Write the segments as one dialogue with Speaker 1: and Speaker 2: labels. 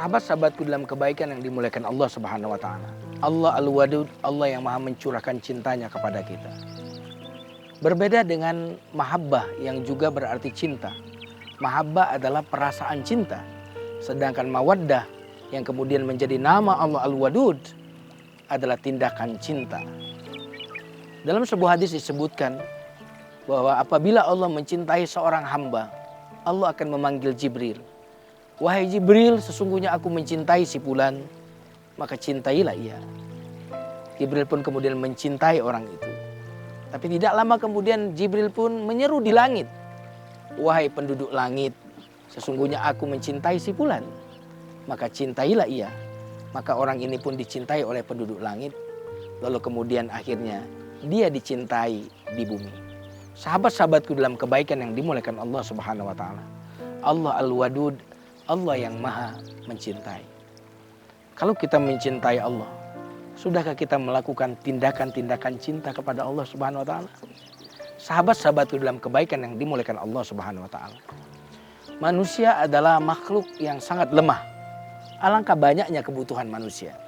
Speaker 1: Sahabat-sahabatku dalam kebaikan yang dimuliakan Allah Subhanahu wa taala. Allah Al-Wadud, Allah yang Maha mencurahkan cintanya kepada kita. Berbeda dengan mahabbah yang juga berarti cinta. Mahabbah adalah perasaan cinta. Sedangkan mawaddah yang kemudian menjadi nama Allah Al-Wadud adalah tindakan cinta. Dalam sebuah hadis disebutkan bahwa apabila Allah mencintai seorang hamba, Allah akan memanggil Jibril. Wahai Jibril, sesungguhnya aku mencintai si fulan, maka cintailah ia. Jibril pun kemudian mencintai orang itu. Tapi tidak lama kemudian Jibril pun menyeru di langit. Wahai penduduk langit, sesungguhnya aku mencintai si fulan, maka cintailah ia. Maka orang ini pun dicintai oleh penduduk langit. Lalu kemudian akhirnya dia dicintai di bumi. Sahabat-sahabatku dalam kebaikan yang dimuliakan Allah Subhanahu wa taala. Allah Al-Wadud, Allah yang Maha mencintai. Kalau kita mencintai Allah, sudahkah kita melakukan tindakan-tindakan cinta kepada Allah Subhanahu wa taala? Sahabat-sahabatku dalam kebaikan yang dimuliakan Allah Subhanahu wa taala. Manusia adalah makhluk yang sangat lemah. Alangkah banyaknya kebutuhan manusia.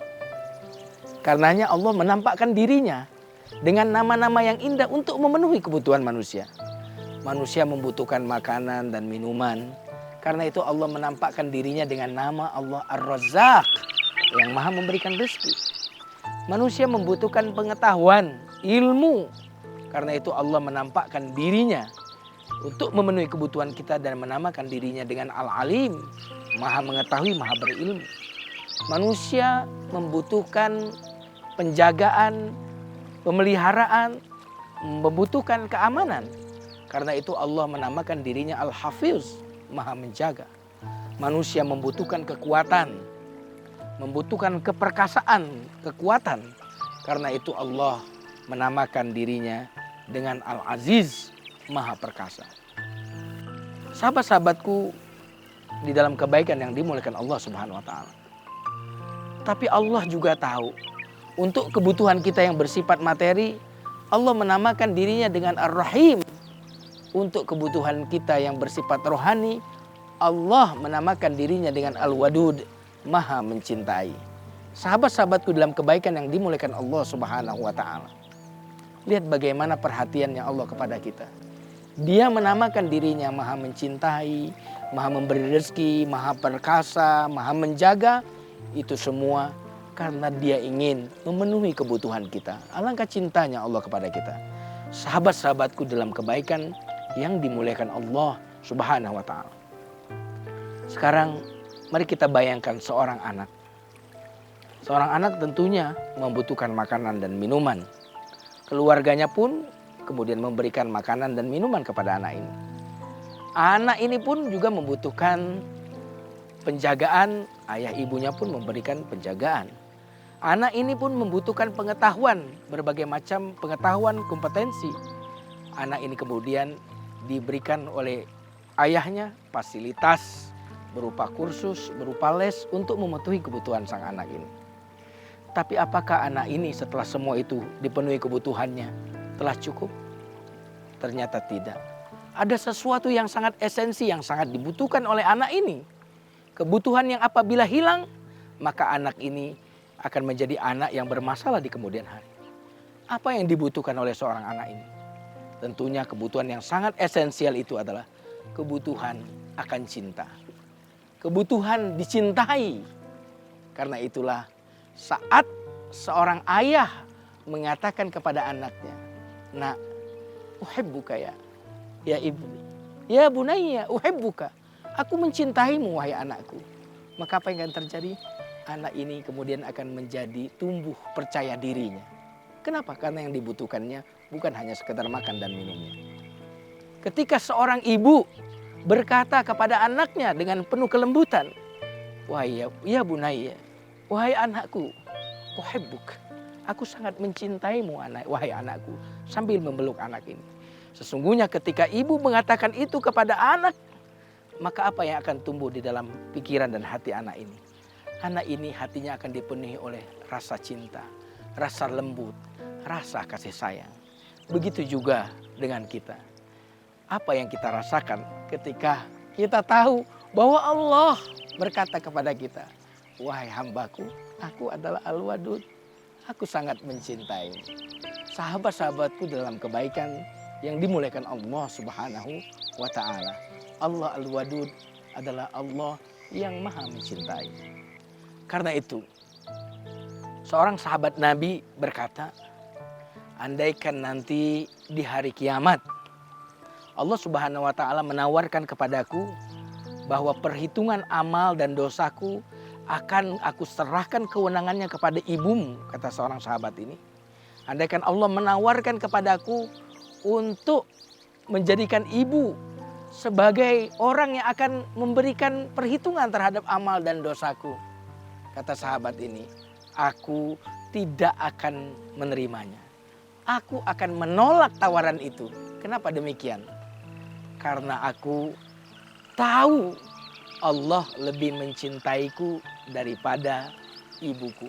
Speaker 1: Karenanya Allah menampakkan dirinya dengan nama-nama yang indah untuk memenuhi kebutuhan manusia. Manusia membutuhkan makanan dan minuman. Karena itu Allah menampakkan dirinya dengan nama Allah Ar-Razzaq yang Maha memberikan rezeki. Manusia membutuhkan pengetahuan, ilmu. Karena itu Allah menampakkan dirinya untuk memenuhi kebutuhan kita dan menamakan dirinya dengan Al-Alim, Maha mengetahui, Maha berilmu. Manusia membutuhkan penjagaan, pemeliharaan, membutuhkan keamanan. Karena itu Allah menamakan dirinya Al-Hafiz, Maha menjaga. Manusia membutuhkan kekuatan, membutuhkan keperkasaan, kekuatan. Karena itu Allah menamakan dirinya dengan Al-Aziz, Maha perkasa. Sahabat-sahabatku di dalam kebaikan yang dimuliakan Allah Subhanahu wa taala. Tapi Allah juga tahu untuk kebutuhan kita yang bersifat materi, Allah menamakan dirinya dengan Ar-Rahim. Untuk kebutuhan kita yang bersifat rohani, Allah menamakan dirinya dengan Al-Wadud, Maha mencintai. Sahabat-sahabatku dalam kebaikan yang dimuliakan Allah Subhanahu wa taala. Lihat bagaimana perhatiannya Allah kepada kita. Dia menamakan dirinya Maha mencintai, Maha memberi rezeki, Maha perkasa, Maha menjaga. Itu semua karena dia ingin memenuhi kebutuhan kita. Alangkah cintanya Allah kepada kita. Sahabat-sahabatku dalam kebaikan yang dimuliakan Allah Subhanahu wa taala. Sekarang mari kita bayangkan seorang anak. Seorang anak tentunya membutuhkan makanan dan minuman. Keluarganya pun kemudian memberikan makanan dan minuman kepada anak ini. Anak ini pun juga membutuhkan penjagaan, ayah ibunya pun memberikan penjagaan. Anak ini pun membutuhkan pengetahuan, berbagai macam pengetahuan, kompetensi. Anak ini kemudian diberikan oleh ayahnya fasilitas berupa kursus, berupa les untuk memenuhi kebutuhan sang anak ini. Tapi apakah anak ini setelah semua itu dipenuhi kebutuhannya telah cukup? Ternyata tidak. Ada sesuatu yang sangat esensi, yang sangat dibutuhkan oleh anak ini. Kebutuhan yang apabila hilang, maka anak ini akan menjadi anak yang bermasalah di kemudian hari. Apa yang dibutuhkan oleh seorang anak ini? Tentunya kebutuhan yang sangat esensial itu adalah kebutuhan akan cinta. Kebutuhan dicintai. Karena itulah saat seorang ayah mengatakan kepada anaknya, "Nak, uhibbuka ya ibu. Ya bunayya, uhibbuka. Aku mencintaimu wahai anakku." Maka apa yang akan terjadi? Anak ini kemudian akan menjadi tumbuh percaya dirinya. Kenapa? Karena yang dibutuhkannya bukan hanya sekedar makan dan minumnya. Ketika seorang ibu berkata kepada anaknya dengan penuh kelembutan, "Wahai ya bunayya, wahai anakku, uhibbuk. Aku sangat mencintaimu wahai anakku," sambil memeluk anak ini. Sesungguhnya ketika ibu mengatakan itu kepada anak, maka apa yang akan tumbuh di dalam pikiran dan hati anak ini? Anak ini hatinya akan dipenuhi oleh rasa cinta, rasa lembut, rasa kasih sayang. Begitu juga dengan kita. Apa yang kita rasakan ketika kita tahu bahwa Allah berkata kepada kita, wahai hambaku, aku adalah Al-Wadud. Aku sangat mencintai sahabat-sahabatku dalam kebaikan yang dimuliakan Allah Subhanahu wa Ta'ala. Allah Al-Wadud adalah Allah yang maha mencintai. Karena itu, seorang sahabat Nabi berkata, andaikan nanti di hari kiamat Allah Subhanahu wa Ta'ala menawarkan kepadaku bahwa perhitungan amal dan dosaku akan aku serahkan kewenangannya kepada ibumu, kata seorang sahabat ini. Andaikan Allah menawarkan kepadaku untuk menjadikan ibu sebagai orang yang akan memberikan perhitungan terhadap amal dan dosaku, kata sahabat ini, aku tidak akan menerimanya. Aku akan menolak tawaran itu. Kenapa demikian? Karena aku tahu Allah lebih mencintaiku daripada ibuku.